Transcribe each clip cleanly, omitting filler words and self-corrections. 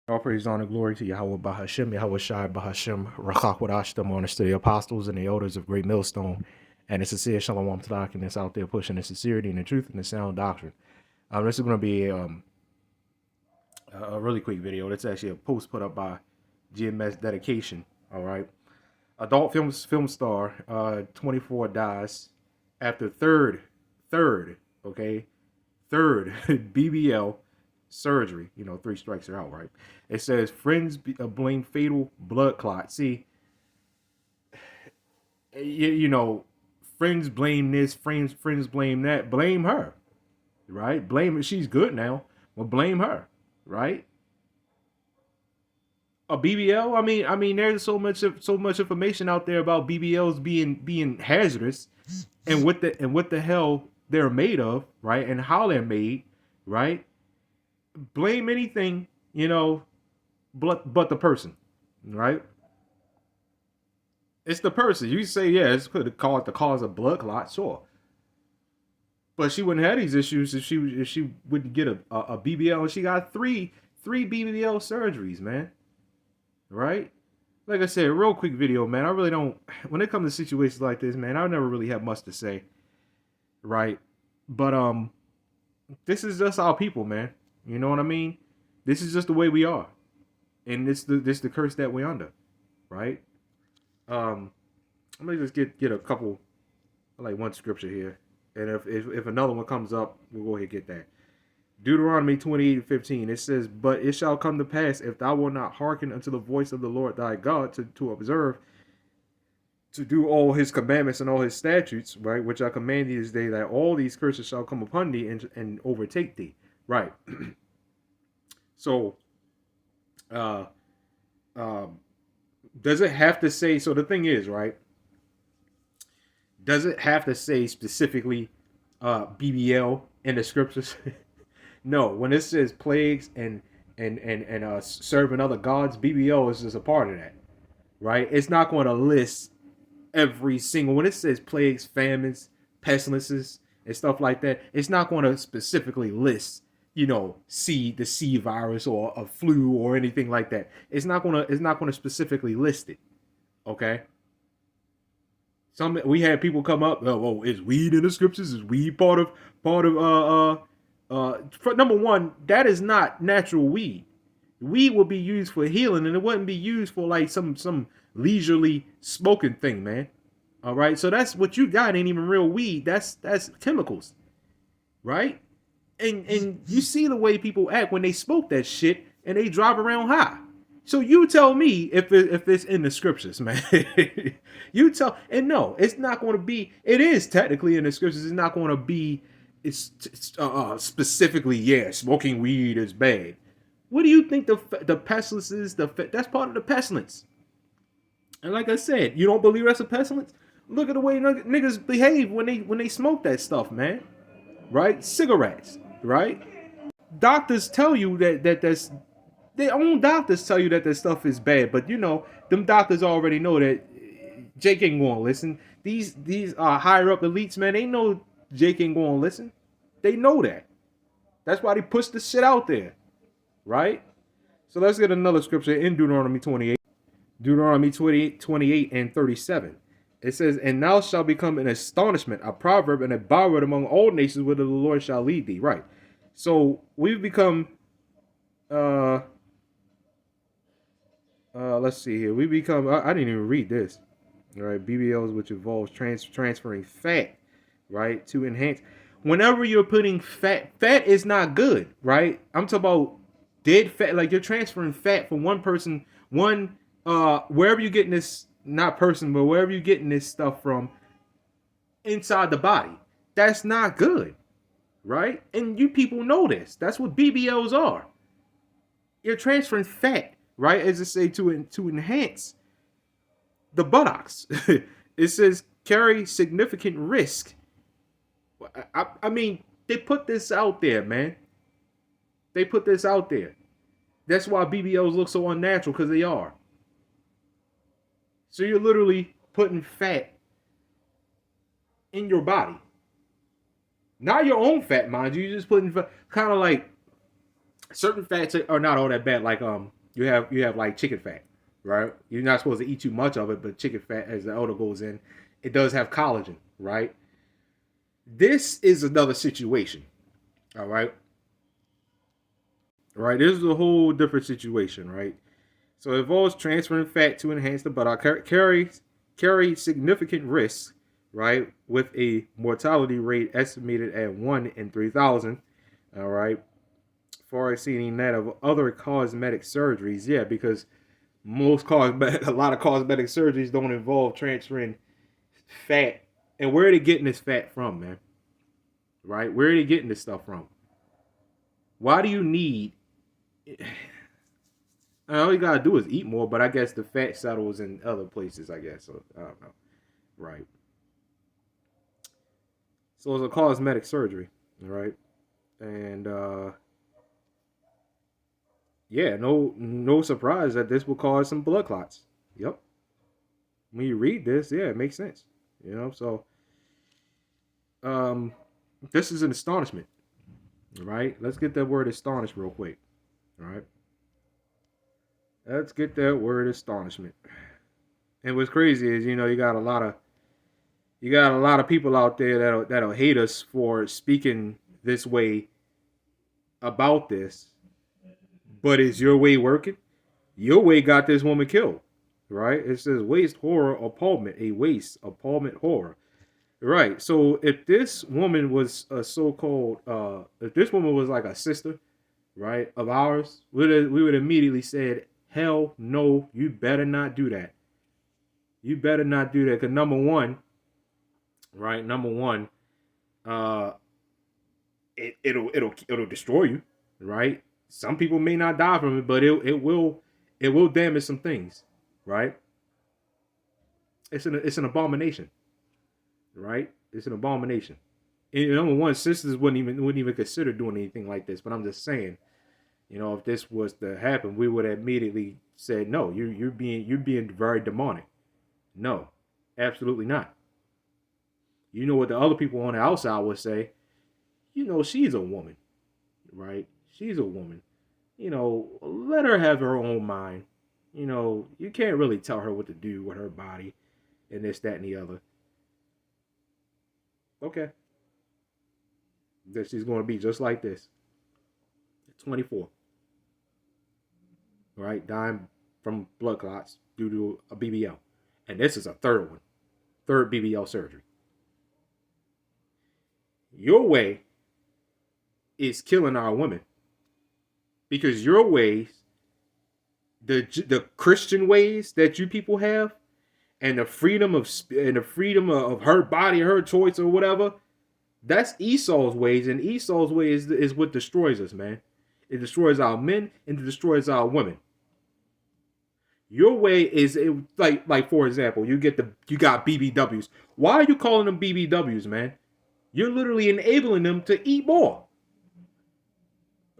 All praise, honor, glory to Yahawah BAHASHAM, YAHAWASHI, BAHASHAM, RACHAQUADASH, honors to the apostles and the elders of Great Millstone, and the sincere Shalom Tzedakah that's out there pushing the sincerity and the truth and the sound doctrine. This is going to be a really quick video. That's actually a post put up by GMS Dedication. All right. Adult film star, 24 dies after third, okay, third BBL surgery. 3 strikes are out, right? It says friends blame fatal blood clot. See, friends blame this, friends blame that. Blame her, right? Blame her. She's good now. Well, blame her, right? A BBL. I mean, there's so much information out there about BBLs being hazardous, and what the hell they're made of, right? And how they're made, right? Blame anything, but the person, right? It's the person. You say, yeah, it's could call it the cause of blood clot, sure. But she wouldn't have these issues if she wouldn't get a BBL, and she got three BBL surgeries, man. Right? Like I said, real quick video, man. I really don't. When it comes to situations like this, man, I never really have much to say, right? But this is just our people, man. You know what I mean? This is just the way we are, and this the curse that we're under, right? I'm gonna just get a couple, like one scripture here, and if another one comes up, we'll go ahead and get that. Deuteronomy 28:15. It says, "But it shall come to pass, if thou wilt not hearken unto the voice of the Lord thy God to observe, to do all his commandments and all his statutes, right, which I command thee this day, that all these curses shall come upon thee and overtake thee." Right. So, uh, does it have to say? So the thing is, right? Does it have to say specifically BBL in the scriptures? No. When it says plagues and serving other gods, BBL is just a part of that, right? It's not going to list every single, when it says plagues, famines, pestilences, and stuff like that. It's not going to specifically list, the C virus or a flu or anything like that. It's not going to specifically list it. Okay. We had people come up. Oh, is weed in the scriptures? Is weed for number one, that is not natural weed. Weed will be used for healing, and it wouldn't be used for like some leisurely smoking thing, man. All right, so that's what you got. Ain't even real weed. That's chemicals, right? And you see the way people act when they smoke that shit and they drive around high. So you tell me if it's in the scriptures, man. You tell, and no, it's not going to be. It is technically in the scriptures. It's not going to be. It's specifically, yeah, smoking weed is bad. What do you think the pestilence is? That's part of the pestilence. And like I said, you don't believe that's a pestilence? Look at the way niggas behave when they smoke that stuff, man. Right? Cigarettes, right? Doctors tell you that's their own doctors tell you that this stuff is bad, but them doctors already know that Jake ain't gonna listen. These higher up elites, man, they know Jake ain't gonna listen. They know that. That's why they push the shit out there, right? So let's get another scripture in Deuteronomy 28. Deuteronomy 28 and 37. It says, "And thou shalt become an astonishment, a proverb, and a byword among all nations, whither the Lord shall lead thee." Right. So we've become let's see here. We become. I didn't even read this. All right, BBLs, which involves transferring fat, right, to enhance. Whenever you're putting fat is not good, right? I'm talking about dead fat. Like you're transferring fat from one person, wherever you're getting this, not person, but wherever you're getting this stuff from, inside the body. That's not good, right? And you people know this. That's what BBLs are. You're transferring fat, right? As I say, to enhance the buttocks. It says carry significant risk. I mean, they put this out there, man. They put this out there. That's why BBLs look so unnatural, because they are. So you're literally putting fat in your body. Not your own fat, mind you. You're just putting kind of like certain fats are not all that bad. Like you have like chicken fat, right? You're not supposed to eat too much of it, but chicken fat, as the elder goes in, it does have collagen, right? This is another situation. All right. Right. This is a whole different situation, right? So it involves transferring fat to enhance the buttock, carry significant risks, right? With a mortality rate estimated at 1 in 3,000. All right. Far exceeding that of other cosmetic surgeries. Yeah, because a lot of cosmetic surgeries don't involve transferring fat. And where are they getting this fat from, man? Right? Where are they getting this stuff from? Why do you need? All you gotta do is eat more, but I guess the fat settles in other places. I guess so. I don't know. Right. So it's a cosmetic surgery, right? And yeah, no surprise that this will cause some blood clots. Yep. When you read this, yeah, it makes sense. So um, this is an astonishment, right? Let's get that word astonished real quick. All right. Let's get that word astonishment. And what's crazy is, you got a lot of people out there that'll hate us for speaking this way about this. But is your way working? Your way got this woman killed, right? It says waste, horror, appallment, a waste, appallment, horror. Right. So if this woman was a so-called, if this woman was like a sister, right, of ours, we would immediately said, hell no, you better not do that. You better not do that. Because number one, right, uh, it'll destroy you, right? Some people may not die from it, but it will damage some things, right? It's an abomination, right? It's an abomination. And number one, sisters wouldn't even consider doing anything like this. But I'm just saying, if this was to happen, we would immediately say, no, you're being very demonic. No, absolutely not. You know what the other people on the outside would say? She's a woman, right? She's a woman. Let her have her own mind. You can't really tell her what to do with her body and this, that, and the other. Okay. That she's going to be just like this. 24. Right? Dying from blood clots due to a BBL. And this is a third one. Third BBL surgery. Your way is killing our women. Because your ways, the Christian ways that you people have, and the freedom of her body, her choice, or whatever, that's Esau's ways, and Esau's way is what destroys us, man. It destroys our men and it destroys our women. Your way is like for example, you got BBWs. Why are you calling them BBWs, man? You're literally enabling them to eat more.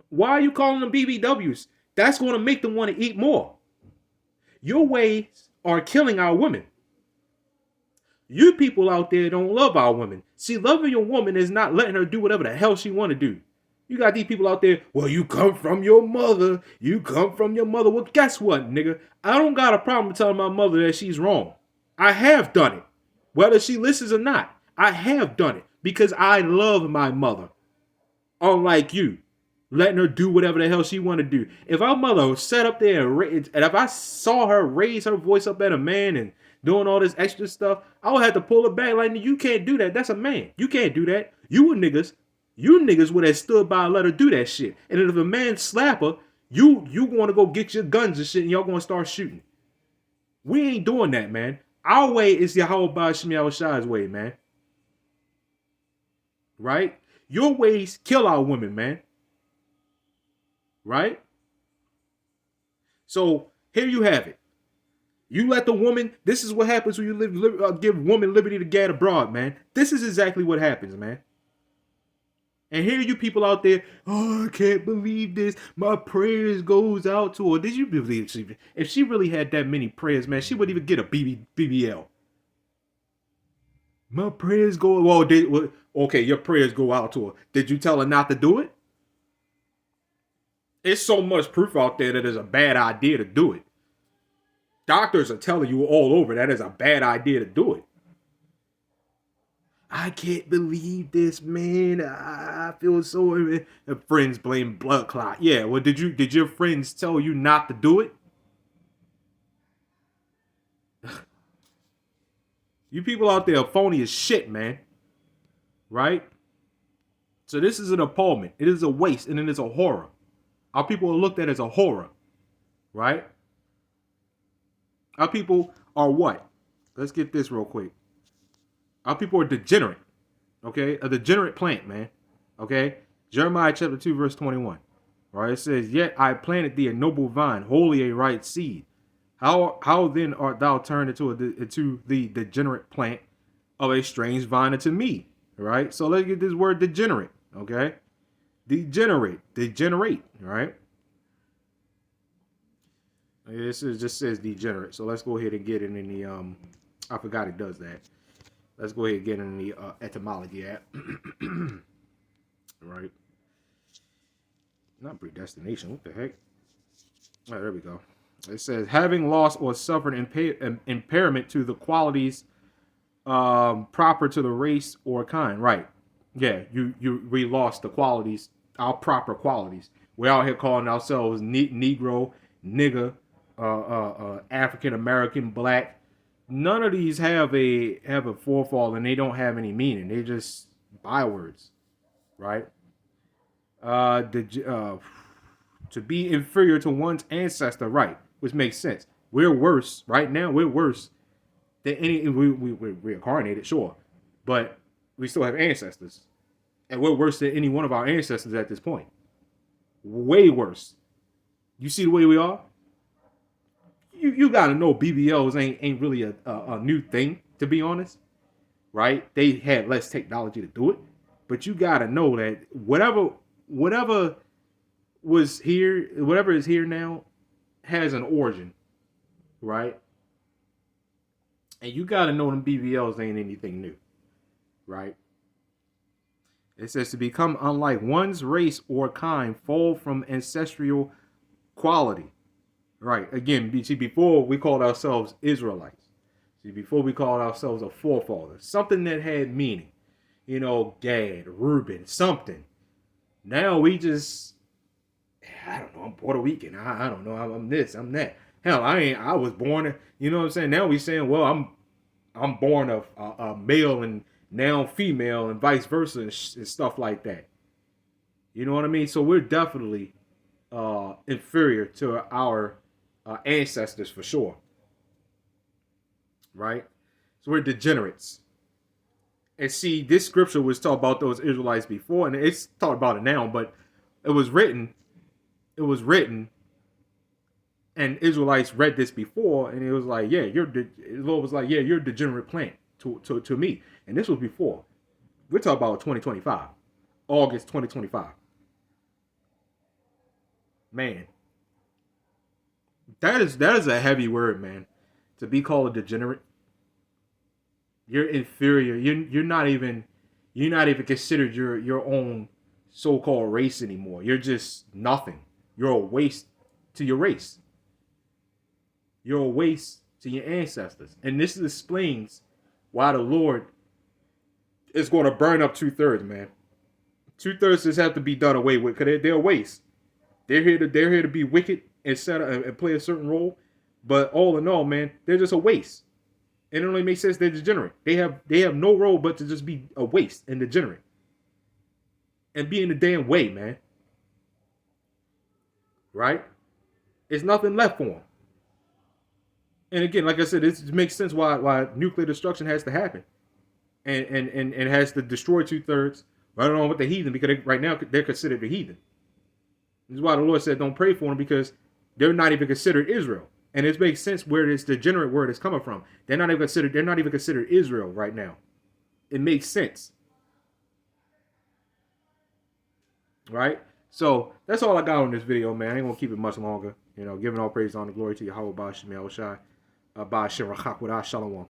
Why are you calling them BBWs? That's going to make them want to eat more. Your ways are killing our women. You people out there don't love our women. See, loving your woman is not letting her do whatever the hell she want to do. You got these people out there, well, you come from your mother. You come from your mother. Well, guess what, nigga? I don't got a problem telling my mother that she's wrong. I have done it. Whether she listens or not, I have done it because I love my mother. Unlike you, letting her do whatever the hell she want to do. If our mother sat up there and if I saw her raise her voice up at a man and doing all this extra stuff, I would have to pull her back like, you can't do that. That's a man. You can't do that. You niggas would have stood by and let her do that shit. And if a man slap her, you want to go get your guns and shit and y'all going to start shooting. We ain't doing that, man. Our way is YAHAWASHI's way, man. Right? Your ways kill our women, man. Right? So here you have it. You let the woman, this is what happens when you give woman liberty to gad abroad, man. This is exactly what happens, man. And here you people out there, oh, I can't believe this. My prayers goes out to her. Did you believe if she really had that many prayers, man, she wouldn't even get a BBL. My prayers go, okay, your prayers go out to her. Did you tell her not to do it? It's so much proof out there that it's a bad idea to do it. Doctors are telling you all over that it's a bad idea to do it. I can't believe this, man. I feel so. Friends blame blood clot. Yeah, well, did your friends tell you not to do it? You people out there are phony as shit, man. Right? So this is an appallment. It is a waste, and it is a horror. Our people are looked at as a horror. Right? Our people are what? Let's get this real quick. Our people are degenerate. Okay? A degenerate plant, man. Okay? Jeremiah chapter 2, verse 21. Right? It says, yet I planted thee a noble vine, wholly a right seed. How then art thou turned into the degenerate plant of a strange vine unto me? Right? So let's get this word degenerate. Okay? Degenerate. Right? This just says degenerate. So let's go ahead and get it in the I forgot it does that. Let's go ahead and get in the etymology app. Right. Not predestination. What the heck? Oh, there we go. It says having lost or suffered impairment to the qualities proper to the race or kind. Right. Yeah, we lost the qualities, our proper qualities. We're out here calling ourselves Negro, nigga, African American, black. None of these have a forefall, and they don't have any meaning. They're just bywords, right? To be inferior to one's ancestor, right? Which makes sense. We're worse right now. We're worse than any. We're reincarnated, sure, but we still have ancestors, and we're worse than any one of our ancestors at this point. Way worse. You see the way we are. You gotta know BBLs ain't really a new thing, to be honest, right? They had less technology to do it, but you gotta know that whatever was here, whatever is here now, has an origin, right? And you gotta know them BBLs ain't anything new, right? It says to become unlike one's race or kind, fall from ancestral quality. Right. Again, see, before we called ourselves Israelites. See, before we called ourselves a forefather. Something that had meaning. You know, Gad, Reuben, something. Now we just, I don't know, I'm Puerto Rican. I don't know, I'm this, I'm that. Hell, I was born, you know what I'm saying? Now we saying, well, I'm born of a male and now female and vice versa and stuff like that. You know what I mean? So we're definitely inferior to our ancestors for sure, right? So we're degenerates. And see, this scripture was talking about those Israelites before, and it's talking about it now, but it was written, and Israelites read this before, and it was like, yeah, the Lord was like, yeah, you're a degenerate plant to me. And this was before. We're talking about 2025, August 2025. Man. That is a heavy word, man. To be called a degenerate. You're inferior. You're not even considered your own so-called race anymore. You're just nothing. You're a waste to your race. You're a waste to your ancestors. And this explains why the Lord is going to burn up 2/3, man. 2/3 just have to be done away with because they're a waste. They're here to be wicked and play a certain role, but all in all, man, they're just a waste. And it only makes sense they're degenerate. They have no role but to just be a waste and degenerate. And be in the damn way, man. Right? There's nothing left for them. And again, like I said, it makes sense why nuclear destruction has to happen. And has to destroy 2/3 right along with the heathen, because right now they're considered the heathen. This is why the Lord said don't pray for them, because they're not even considered Israel. And it makes sense where this degenerate word is coming from. They're not even considered Israel right now. It makes sense. Right? So that's all I got on this video, man. I ain't gonna keep it much longer. You know, giving all praise, honor, glory to Yahawah, BAHASHAM, YAHAWASHI, BAHASHAM, Shalom.